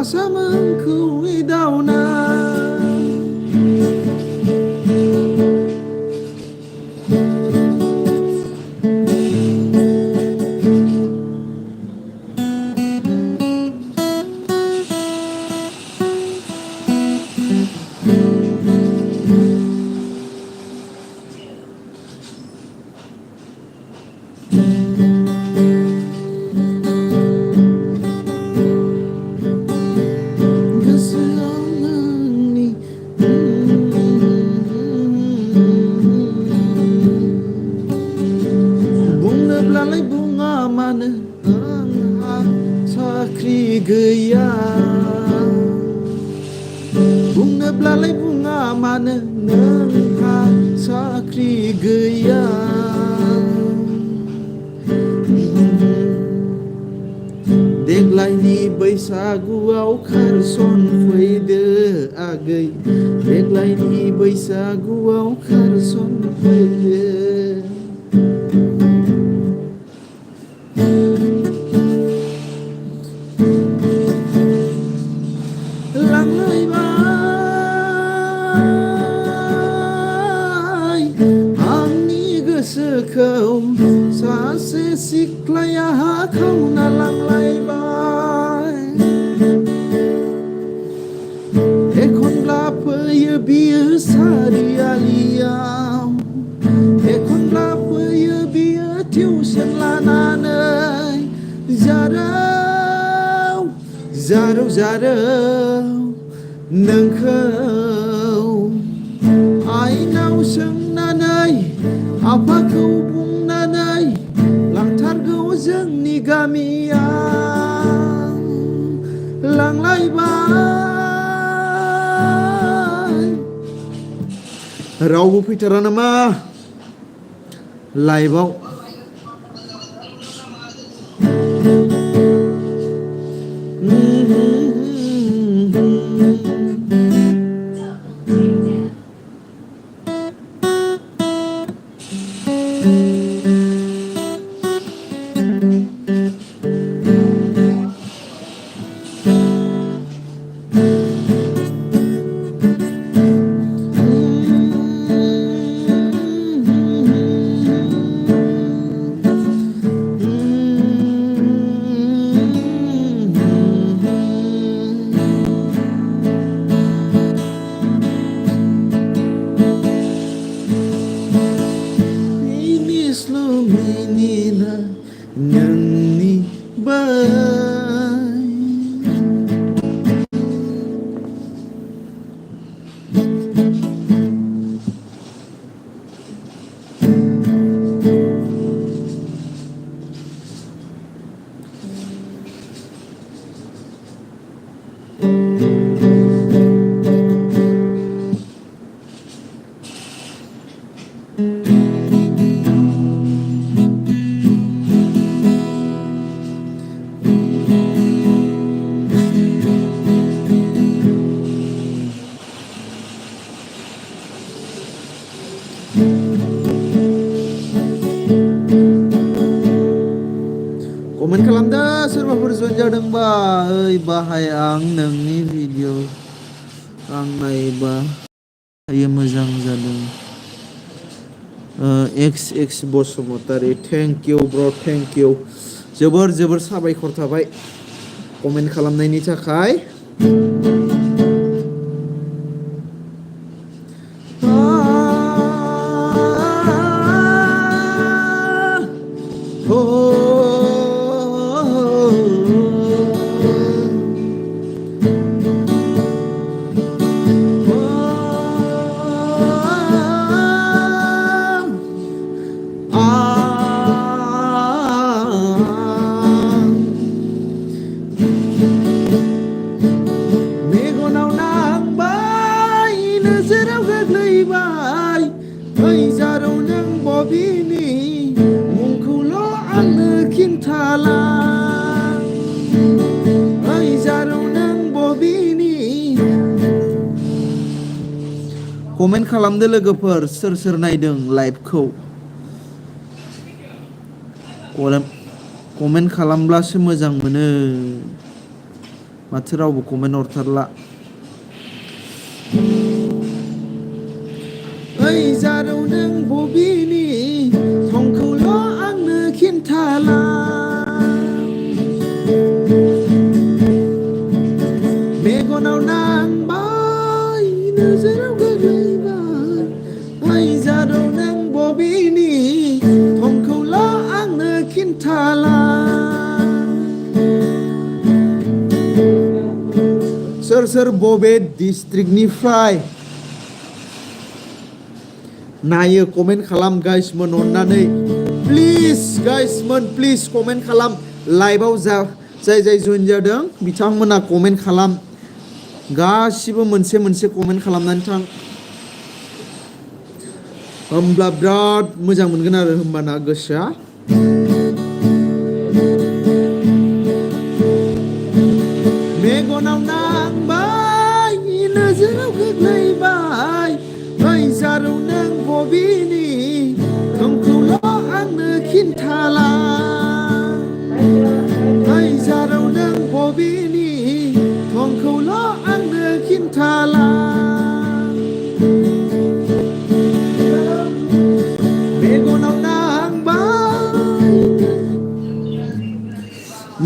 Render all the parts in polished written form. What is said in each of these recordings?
सामोंखौ इदावना साख्रि गैया बुंनोब्लालाय बुङा मानो नोंहा साख्रि गैया देग्लायनि बैसागुआव खारसन फैदो आगै देग्लायनि बैसागुआव खारसन फैदो सासे सिख्लाया खावना लांलायबाय एखनब्ला फैयो बियो सारियालियाव एखनब्ला फैयो बियो टिउसन लानानै जारौ नोंखौ आइनाव सोंनानै आफाखौ बुंनानै लांथारगौ जोंनि गामियाव लांलायबाय रावबो फैथारा नामा लाइभआव कमेन्ट खालामदो सोरबाफोर जइन जादोंबा ओइ बाहाय आं नोंनि भिडिअ आं नायबा दायो मोजां जादों एक्स बसुमतारी थेंक इउ ब्र थेंक इउ जोबोर साबायखर थाबाय कमेन्ट खालामनायनि थाखाय कमेन्ट खालामदो लोगोफोर सोर नायदों लाइभखौ कमेन्ट खालामब्लासो मोजां मोनो माथो रावबो कमेन्ट हरथारला। ओइ जारौ नों बबेनि थंखौल' आंनो खिन्थाला। मेगनाव नांबाय नोजोराव गोग्लैबाय। ओइ जारौ नों बबेनि थंखौल' आंनो खिन्थाला। सोर सोर बबे डिस्ट्रिक्टनिफ्राय नायो कमेन्ट खालाम गाइसमोन अननानै। प्लिज गाइसमोन प्लिज कमेन्ट खालाम। लाइभआव जाय जाय जइन जादों बिथांमोना कमेन्ट खालाम। गासिबो मोनसे मोनसे कमेन्ट खालामनानै थां। होमब्ला बिराद मोजां मोनगोन आरो होमबाना गोसोआ। मेगनाव नांबाय नोजोराव गोग्लैबाय। ओइ जारौ नों बबेनि थंखौल' आंनो खिन्थाला। ओइ जारौ नों बबेनि थंखौल' आंनो खिन्थाला। मेगनाव नांबाय।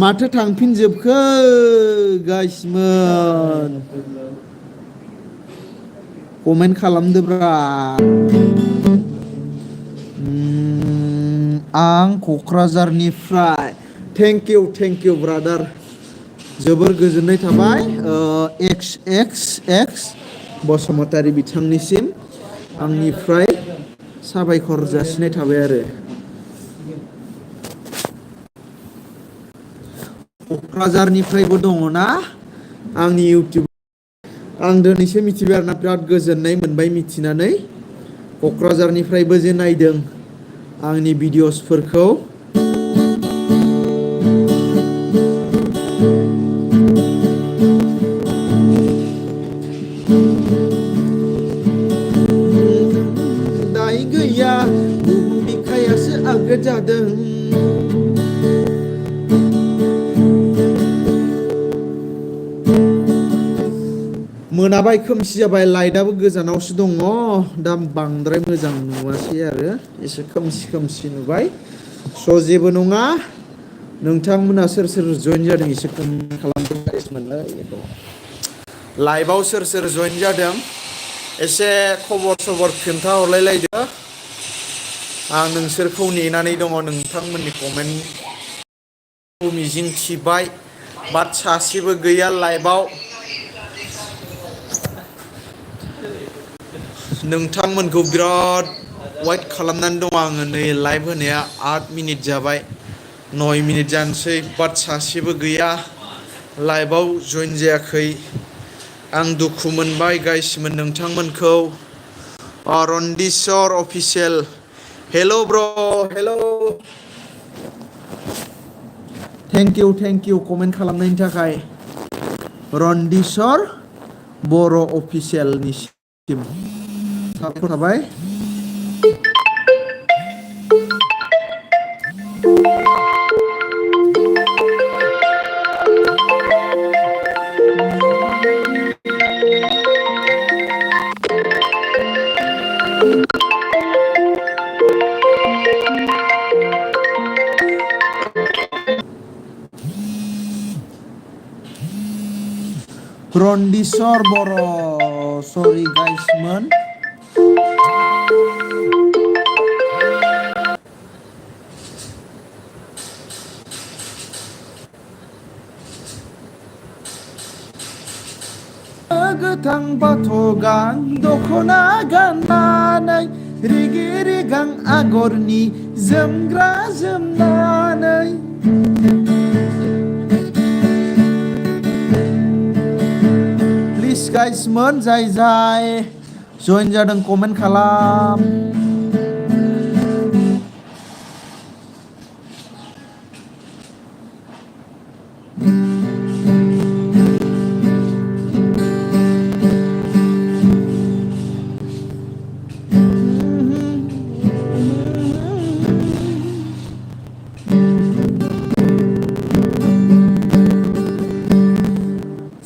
माथो थांफिनजोबखो गाइसमोन कमेन्ट खालामदोब्रा। आं क'क्राझारनिफ्राय। Thank you brother. जोबोर गोजोननाय थाबाय एक्स एक्स एक्स बसुमतारी बिथांनिसिम आंनिफ्राय साबायखर जासिनाय थाबाय आरो। क'क्राझारनिफ्रायबो दङना आंनि इउटिउब। आं दिनैसो मिथिबाय आरोना बिराद गोजोननाय मोनबाय मिथिनानै। क'क्राझारनिफ्रायबो जे नायदों आंनि भिडिअ'सफोरखौ। दाय गैया बुहुम बिखायासो आगोद जादों। मोनाबाय खोमसि जाबाय लाइटआबो गोजानावसो दङ दा बांद्राय मोजां नुवासै आरो एसे खोमसि खोमसि नुबाय। स' जेबो नङा। नोंथांमोना सोर सोर जइन जादों एसे कमेन्ट खालामदोंमोनलै। लाइभआव सोर सोर जइन जादों एसे खबर सबर खोन्थाहरलायलायदो। आं नोंसोरखौ नेनानै दङ नोंथांमोननि कमेन्टखौ मिजिं थिबाय। बाट सासेबो गैया लाइभआव। नोंथांमोनखौ बिराद वेट खालामनानै दं आङो। नै लाइभ होनाया 8 मिनिट जाबाय 9 मिनिट जानोसै बाट सासेबो गैया लाइभआव जइन जायाखै। आं दुखु मोनबाय गाइसमोन नोंथांमोनखौ। रन्दिस्वर अफिसियेल हेल' ब्र' हेल'। थेंक इउ कमेन्ट खालामनायनि थाखाय रन्दिस्वर बर' अफिसियेलनिसिम साबायखर थाबाय। रन्दिस्वर बर' सरि गाइसमोन। गोथां बाथ' गां दख'ना गाननानै रिगि रिगां आगरनि जोमग्रा जोमनानै। प्लिज गाइसमोन जाय जाय जइन जादों कमेन्ट खालाम।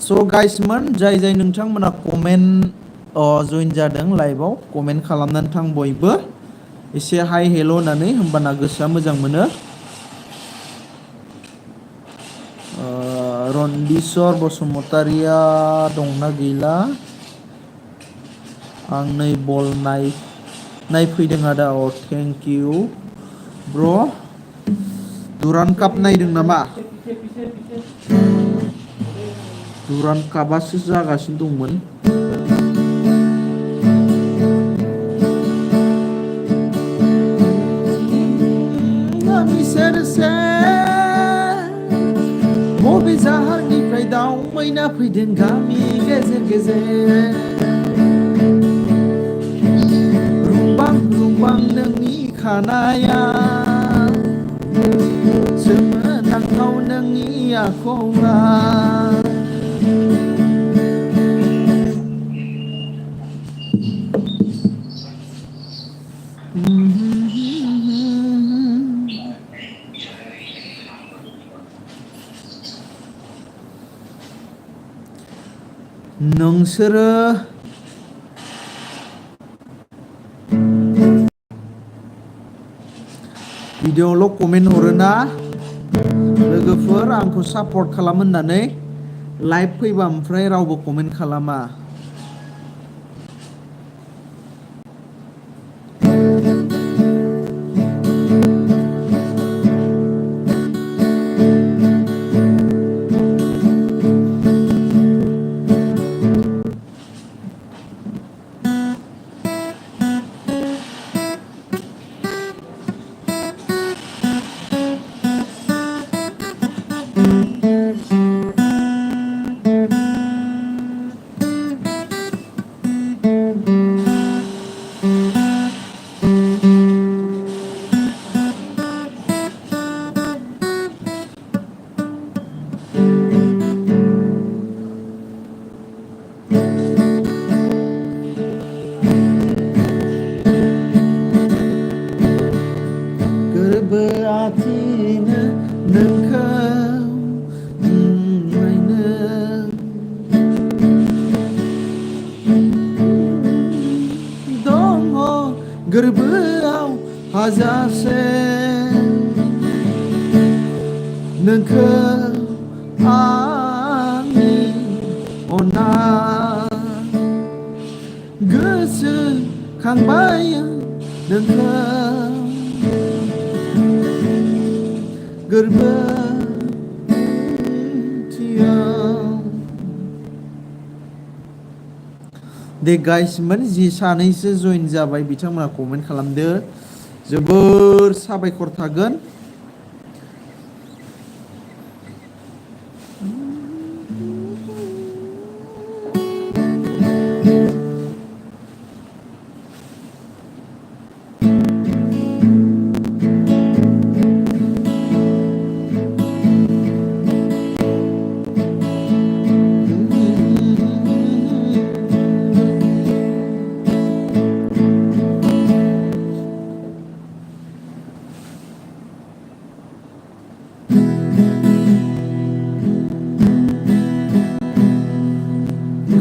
स' गाइसमोन जाय जाय नोंथांमोना कमेन्ट जइन जादों लाइभआव कमेन्ट खालामनानै थां बयबो एसे हाय हेल' होननानै होमबाना गोसोआ मोजां मोनो। रन्दिस्वर बसुमतारिया दंना गैला? आं नै बल नायफैदों आदा। थेंक इउ ब्र'। दुरान काप नायदों नामा? दुरान कापासो जागासिनो दंमोन। गामि सेर सेर बबे जाहारनिफ्राय दाउ मैना फैदों गामि गेजेर गेजेर। रुंबां रुंबां नोंनि खानाया सोमोनांथाव नोंनि आखला। नोंसोरो भिडिअ'ल' कमेन्ट हरोना लोगोफोर आंखौ सापर्ट खालाम होननानै लाइभ फैबा ओमफ्राय रावबो कमेन्ट खालामा। गोरबोआथिनो नोंखौ नायनो दङ गोरबोआव हाजारसे नोंखौ आंनि अननाय गोसोखांबाय नोंखौ गोरबोथियाव। दे गाइसमोन जि सानैसो जइन जाबाय बिथांमोना कमेन्ट खालामदो जोबोर साबायखर थागोन।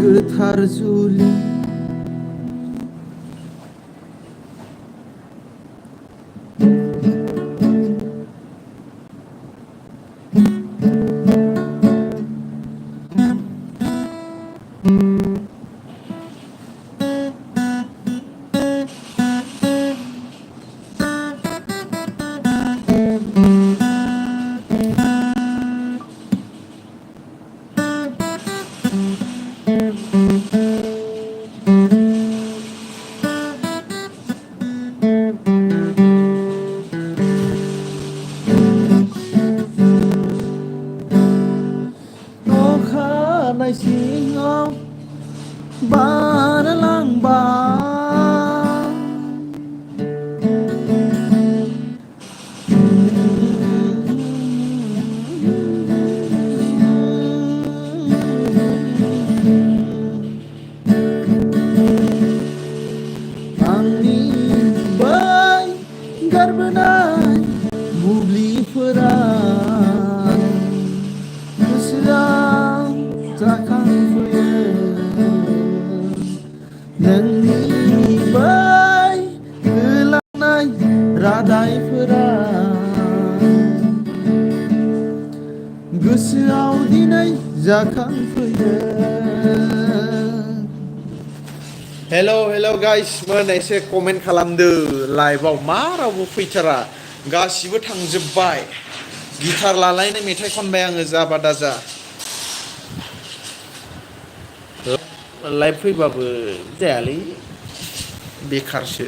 गोथार जुलि अखानाय सिङाव बारलांबाय आंनि बै गारबोनाय बुब्लिफोरा गोसोआव जाखा फैयो हेल' गाइसमोन एसे कमेन्ट खालामदो लाइभआव मा रावबो फैथारा गासिबो थांजोब्बाय गिटार लालायनाय मेथाइ खनबाय आङो जाबा दाजा लाइभ फैबाबो जायालै बेखारसो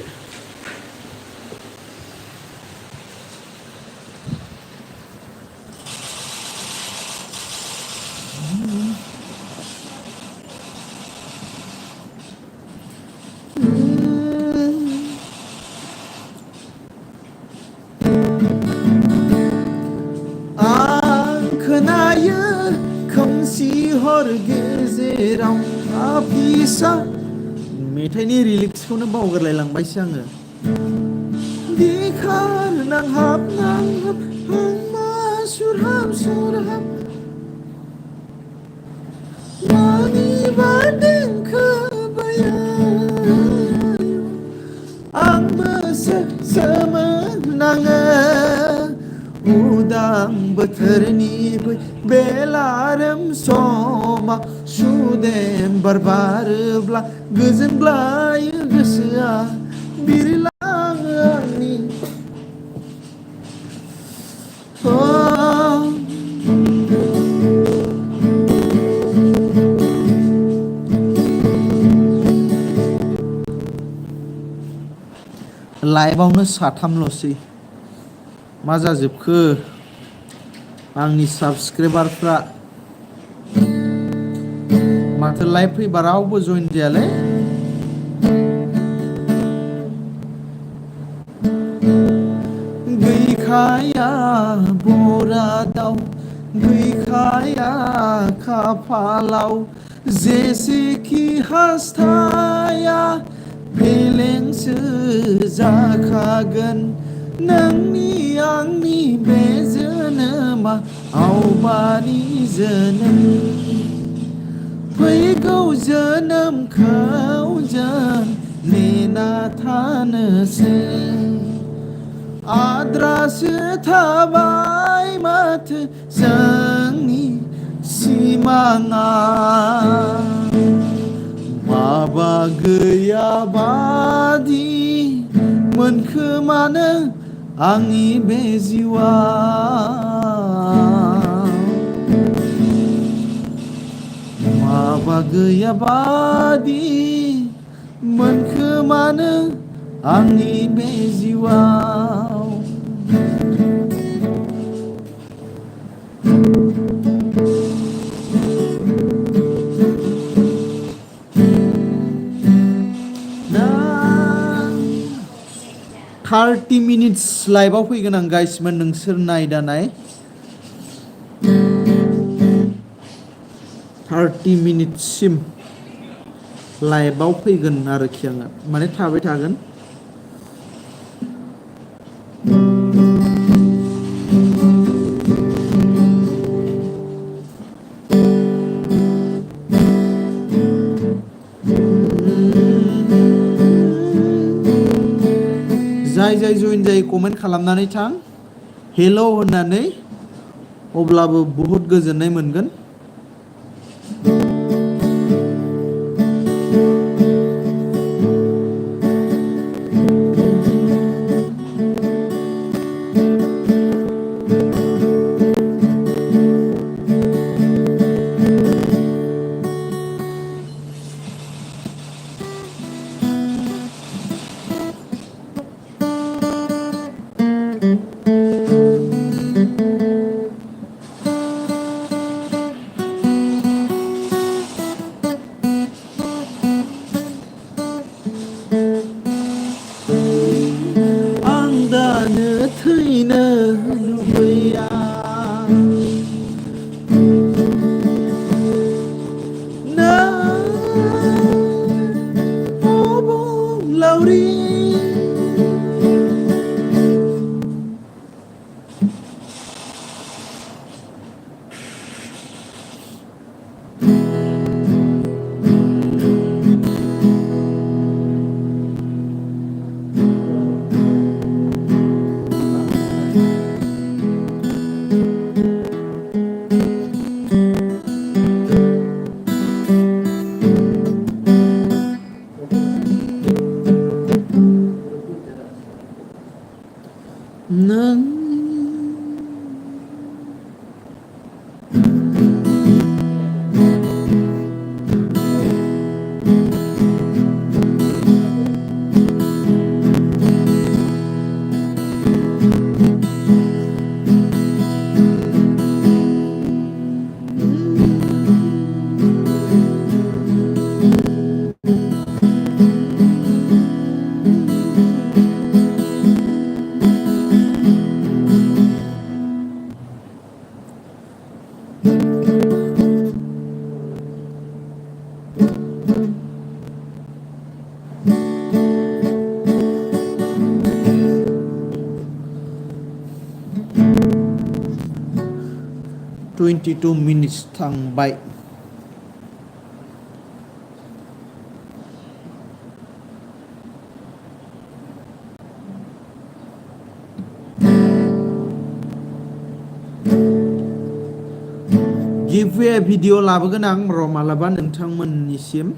आं खोनायो खोमसि हर गेजेराव फिसा मेथाइनि रिलिक्सखौनो बावगारलायलांबायसो आङो बिखार नांहाब नांहाब आंमा सुरहाब सुरहाब मानिबा देंखो बाया आंबो सोमोनाङो उदां बोथोरनि बेलारोम समा सुदेम बार बारोब्ला गोजोनग्लायो गोसोआ बिरलाङो आंनि लाइभआवनो साथामल'सै मा जाजोबखो आंनि साबस्क्राइबारफ्रा माथो लाइभ फैबा रावबो जइन जायालै गैखाया बरादाव गैखाया खाफालाव जेसेखि हास्थाया फेलेंसो जाखागोन नोंनि आंनि बे जोनोमा आवबानि जोनोम फैगौ जोनोमखौ जों नेना थानोसै आद्रासो थाबाय माथो जोंनि सिमाङा माबा गैयाबादि मोनखोमानो आंनि बे जिउआ माबा गैयाबादि मोनखोमानो आंनि बे जिउआव दा 30 मिनिट्स लाइभआव फैगोन आं गाइसमोन नोंसोर नायदानाय 30 मिनिट्ससिम लाइभआव फैगोन आरोखि आङो माने थाबाय थागोन जाय जइन जायो कमेन्ट खालामनानै थां हेल' होननानै अब्लाबो बहुत गोजोननाय मोनगोन 22 minutes थांबाय. गिभवे भिडिअ लाबोगोन आं र' मालाबा नोंथांमोननिसिम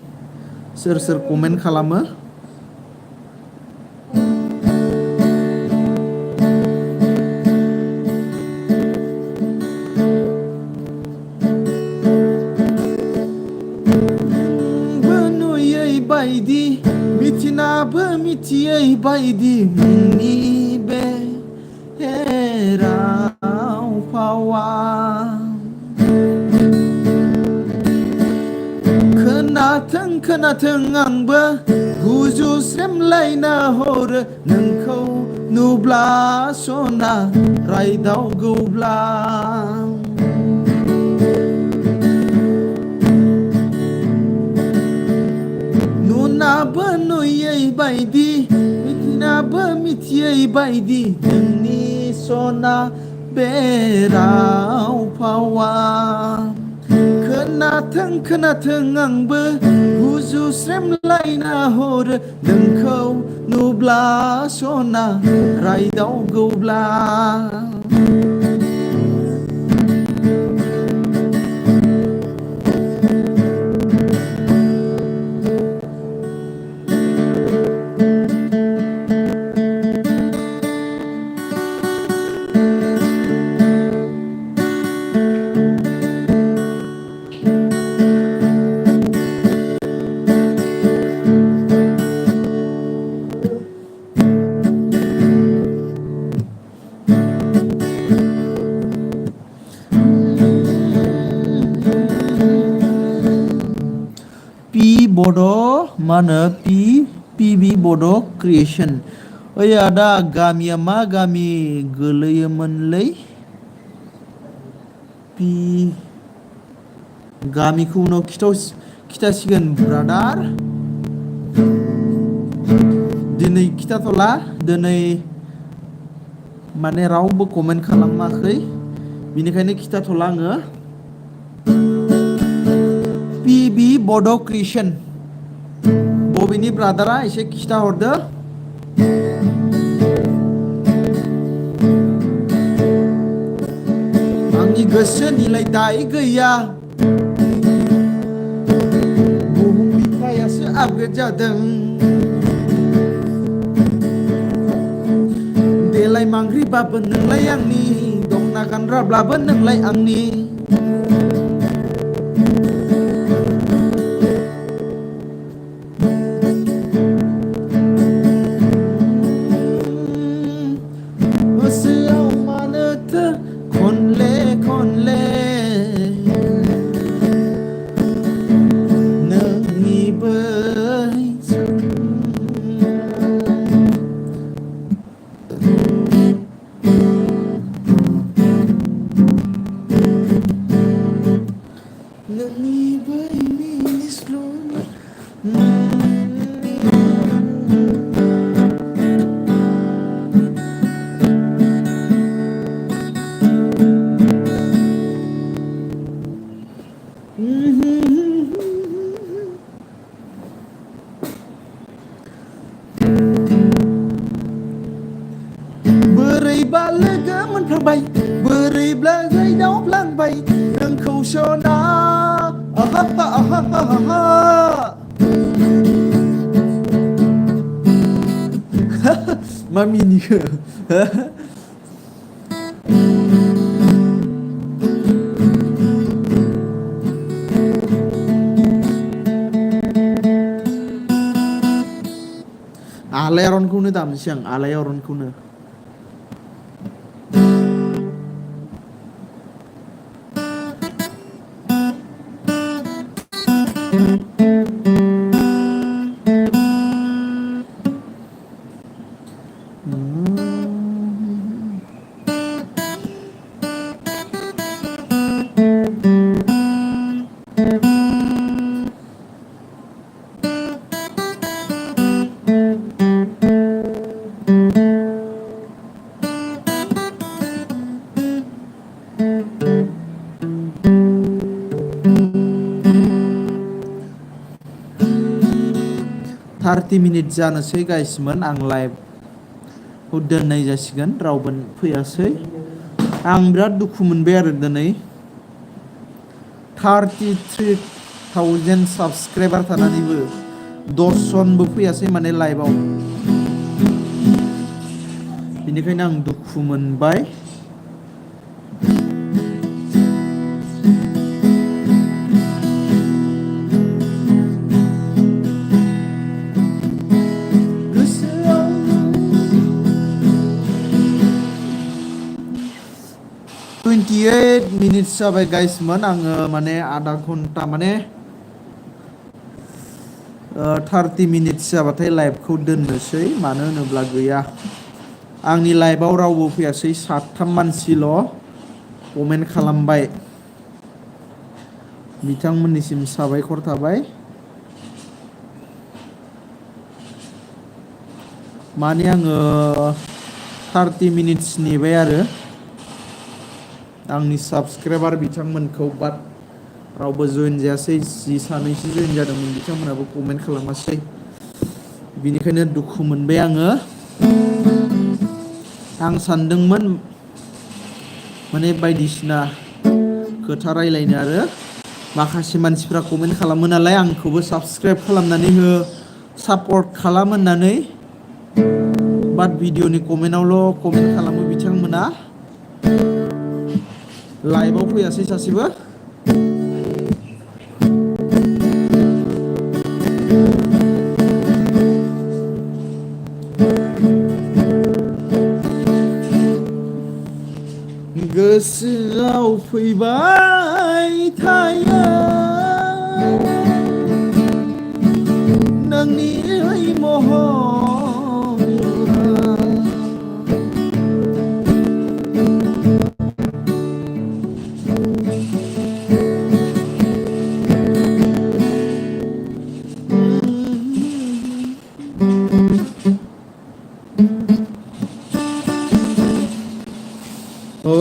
सोर सोर कमेन्ट खालामो. बायदि मिथिनाबो मिथियै बायदि मुंनि बे राव फावा खोनाथों खोनाथों आंबो गुजुस्रेमलायना हरो नोंखौ नुब्ला सना रायदावगौब्ला नुनाबो नुयै बायदि मिथिनाबो मिथियै बायदि नोंनि सना बे राव फावा खोनाथों खोनाथों आंबो गुजुस्रेमलायना हरो नोंखौ नुब्ला सना रायदावगौब्ला बड' मा होनो पिबि बड' क्रिएसन. ओइ आदा गामिया मा गामि गोलैयोमोनलै? गामिखौ उनाव खिथासिगोन ब्रादार. दिनै खिथाथ'ला, दिनै माने रावबो कमेन्ट खालामाखै बिनिखायनो खिथाथ'ला आङो. पिबि बड' क्रिएसन बबेनि ब्रादारा एसे खिथाहरदो. आंनि गोसोनिलाय दाय गैया बुहुम बिखायासो आपग्रेड जादों देलाय मांग्रिबाबो नोंलाय आंनि दखना गानग्राब्लाबो नोंलाय आंनि गोसोआव मानोथो खनले खनले नोंनि बै नोंनि बै मिनिस्लु बोरैबा लोगो मोनफ्लांबाय बोरैब्ला दावफ्लांबाय नोंखौ सना मा मिनिखो आलायारनखौनो दामनोसै आं आलायारनखौनो. 30 मिनिट जानोसै गाइसमोन आं लाइभखौ दोननाय जासिगोन रावबो फैयासै आं बिराद दुखु मोनबाय आरो दिनै 33,000 साबस्क्राइबार थानानैबो 10 जनबो फैयासै माने लाइभआव बेनिखायनो आं दुखु मोनबाय गोसोआव 28 मिनिट्स जाबाय गाइसमोन आङो माने आधा घन्टा माने 30 मिनिट्स जाबाथाय लाइभखौ दोननोसै मानो होनोब्ला गैया आंनि लाइभआव रावबो फैयासै 7 मानसिल' कमेन्ट खालामबाय बिथांमोननिसिम साबायखर थाबाय माने आङो 30 मिनिट्स नेबाय आरो आंनि साबस्क्राइबार बिथांमोनखौ बाट रावबो जइन जायासै जि सानैसो जइन जादोंमोन बिथांमोनाबो कमेन्ट खालामासै बिनिखायनो दुखु मोनबाय आं सानदोंमोन माने बायदिसिना खोथा रायलायनो आरो माखासे मानसिफ्रा कमेन्ट खालामो नालाय आंखौबो साबस्क्राइब खालामनानै हो सापर्ट खालाम होननानै बाट भिडिअनि कमेन्टआवल' कमेन्ट खालामो बिथांमोना लाइभआव फैयासै सासेबो गोसोआव फैबाय थायो नोंनि महरा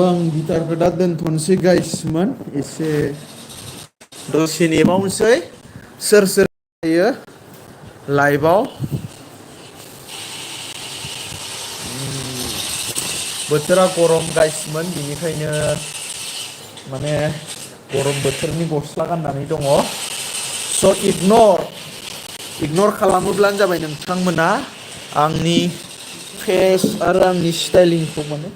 आं गिटारखौ दा दोनथ'नोसै गाइसमोन एसे दसे नेबावनोसै सोर फैयो लाइभआव बोथोरा गरम गाइसमोन बिनिखायनो माने गरम बोथोरनि गस्ला गाननानै दङ स' इगनर खालामोब्लानो जाबाय नोंथांमोना आंनि फेस आरो आंनि स्टाइलिंखौ माने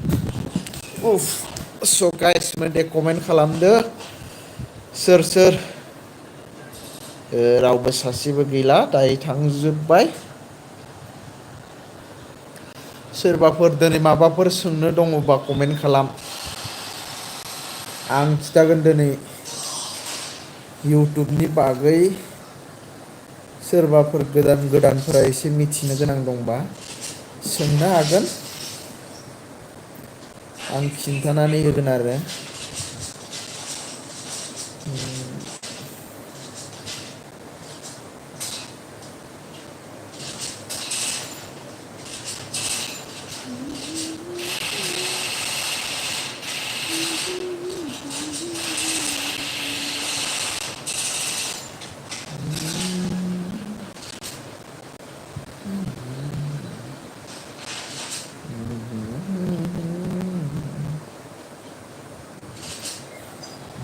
स' गाइसमोन दे कमेन्ट खालामदो सोर रावबो सासेबो गैला दायो थांजोब्बाय सोरबाफोर दिनै माबाफोर सोंनो दङबा कमेन्ट खालाम आं खिथागोन दिनै इउटुबनि बागै सोरबाफोर गोदानफोरा एसे मिथिनो गोनां दंबा सोंनो हागोन आं खिन्थानानै होगोन आरो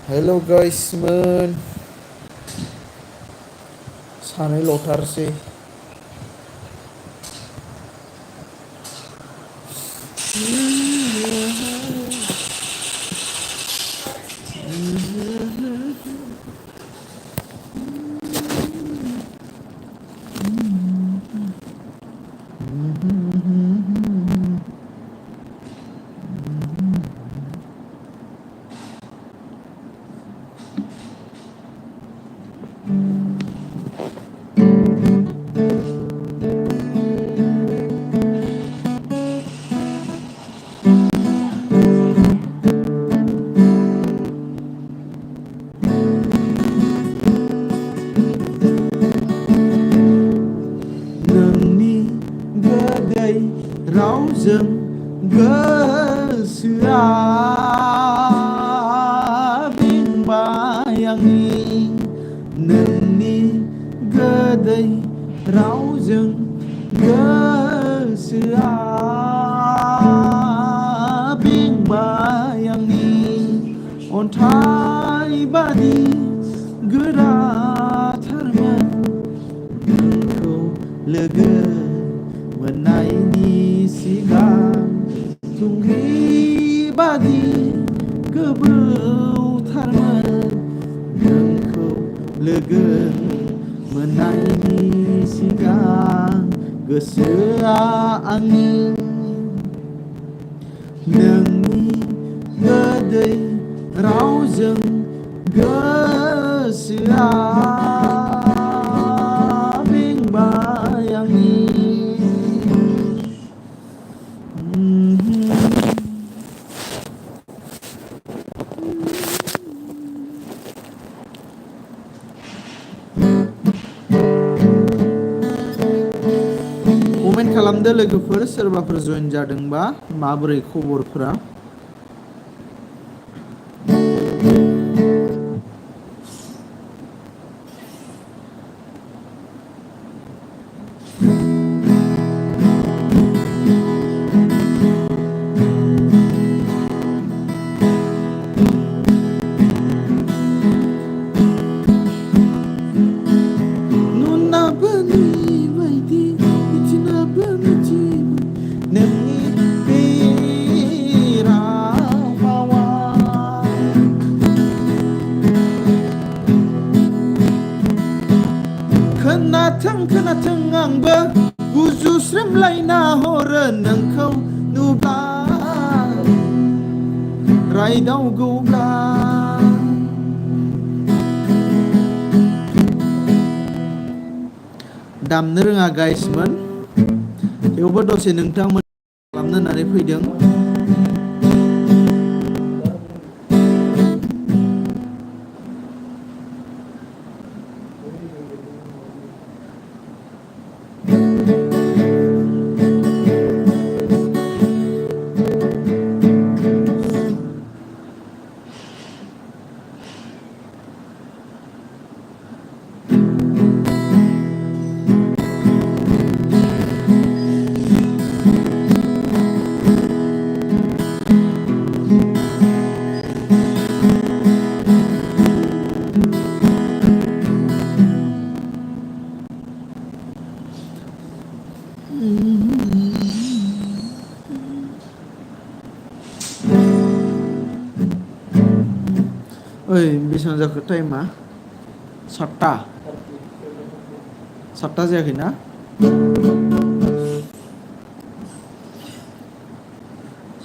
हेल' गाइसमोन सानैल'थारसै रावजों गोसोआ बिंबाय आंनि नोंनि गोदै रावजों गोसोआ बेंबाय आंनि अन्थाइ बादि गोराथारमोन नोंखौ लोगो मोननायनि सिगां थुंग्रि बादि गोबौथारमोन नोंखौ लोगो मोननायनि सिगां गोसोआ आंनि नोंनि गोदै रावजों गोसोआ बेंबाय आंनि कमेन्ट खालामदो लोगोफोर सोरबाफोर जइन जादोंबा माबोरै खबरफोरा नुनाबो नुयिबायदि मिथिनाबो मिथियोमोन नोंनि बे रावा खोनाथों आंबो गुजुस्रोमलायना हरो नोंखौ नुब्ला रायदावगौब्ला दामनो रोङा गाइसमोन थेवबो दसे नोंथांमोन खालामनो होननानै फैदों ओइ बेसेबां जाखो टाइमा 7टा जायाखैना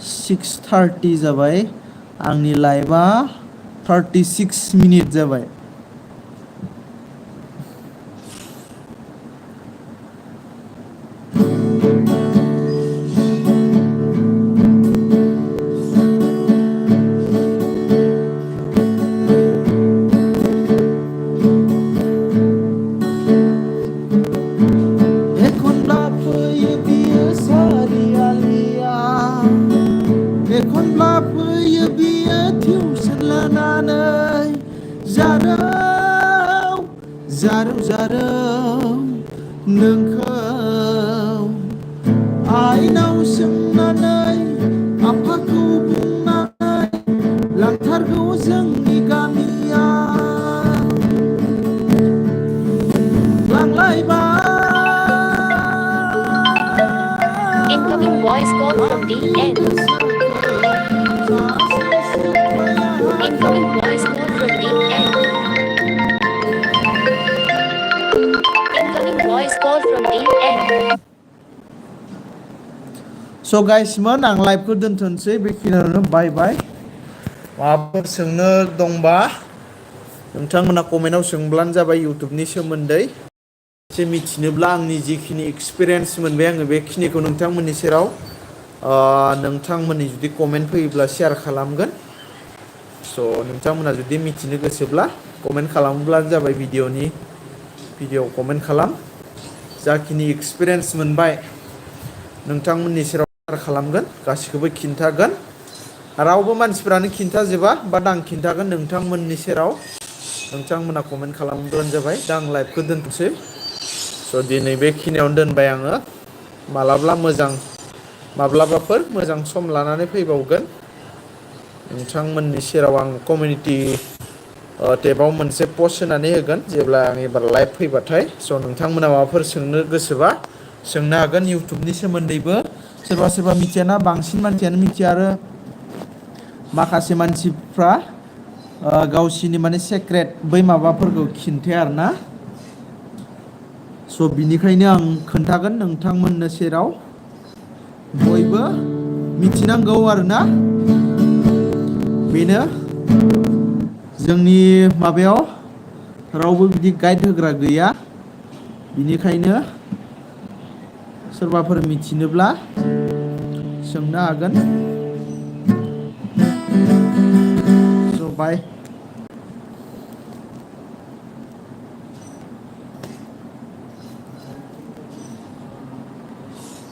6:30 जाबाय आंनि लाइभआ 36 मिनिट जाबाय एखनब्ला फैयो बियो सारियालिया एखनब्ला फैयो बियो टिउसन लानानै जारौ नोंखौ आइनाव सोंनानै आफाखौ बुंनानै लांथारगौ जोंनि गामिया लांलायबाय Incoming voice call from the end. Incoming voice call from the end. Incoming voice call from the end. स' गाइसमोन आं लाइभखौ दोनथ'नोसै बेखिनियावनो बाय माबाफोर सोंनो दंबा नोंथांमोना कमेन्टआव सोंब्लानो जाबाय इउटुबनि सोमोन्दै एसे मिथिनोब्ला आंनि जिखिनि एक्सपिरियेन्स मोनबाय आङो बेखिनिखौ नोंथांमोननि सेराव नोंथांमोननि जुदि कमेन्ट फैयोब्ला शेयार खालामगोन स' नोंथांमोना जुदि मिथिनो गोसोब्ला कमेन्ट खालामब्लानो जाबाय भिडिअ कमेन्ट खालाम जाखिनि एक्सपिरियेन्स मोनबाय नोंथांमोननि सेराव शेयार खालामगोन गासिखौबो खिन्थागोन रावबो मानसिफ्रानो खिन्थाजोबा बाट आं खिन्थागोन नोंथांमोननि सेराव नोंथांमोना कमेन्ट खालामब्लानो जाबाय दा आं लाइभखौ दोनथ'सै स' दिनै बेखिनियावनो दोनबाय आङो माब्लाबाफोर मोजां सम लानानै फैबावगोन नोंथांमोननि सेराव आं कमिउनिटि टेबाव मोनसे पस्ट होनानै होगोन जेब्ला आं एबार लाइभ फैबाथाय स' नोंथांमोना माबाफोर सोंनो गोसोबा सोंनो हागोन इउटुबनि सोमोन्दैबो सोरबा सोरबा मिथियाना बांसिन मानसियानो मिथिया आरो माखासे मानसिफ्रा गावसिनि माने सेक्रेट बै माबाफोरखौ खिन्थाया आरोना स' बिनिखायनो आं खोन्थागोन नोंथांमोननो सेराव बयबो मिथिनांगौ आरोना बेनो जोंनि माबायाव रावबो बिदि गाइड होग्रा गैया बिनिखायनो सोरबाफोर मिथिनोब्ला सोंनो हागोन स' बाय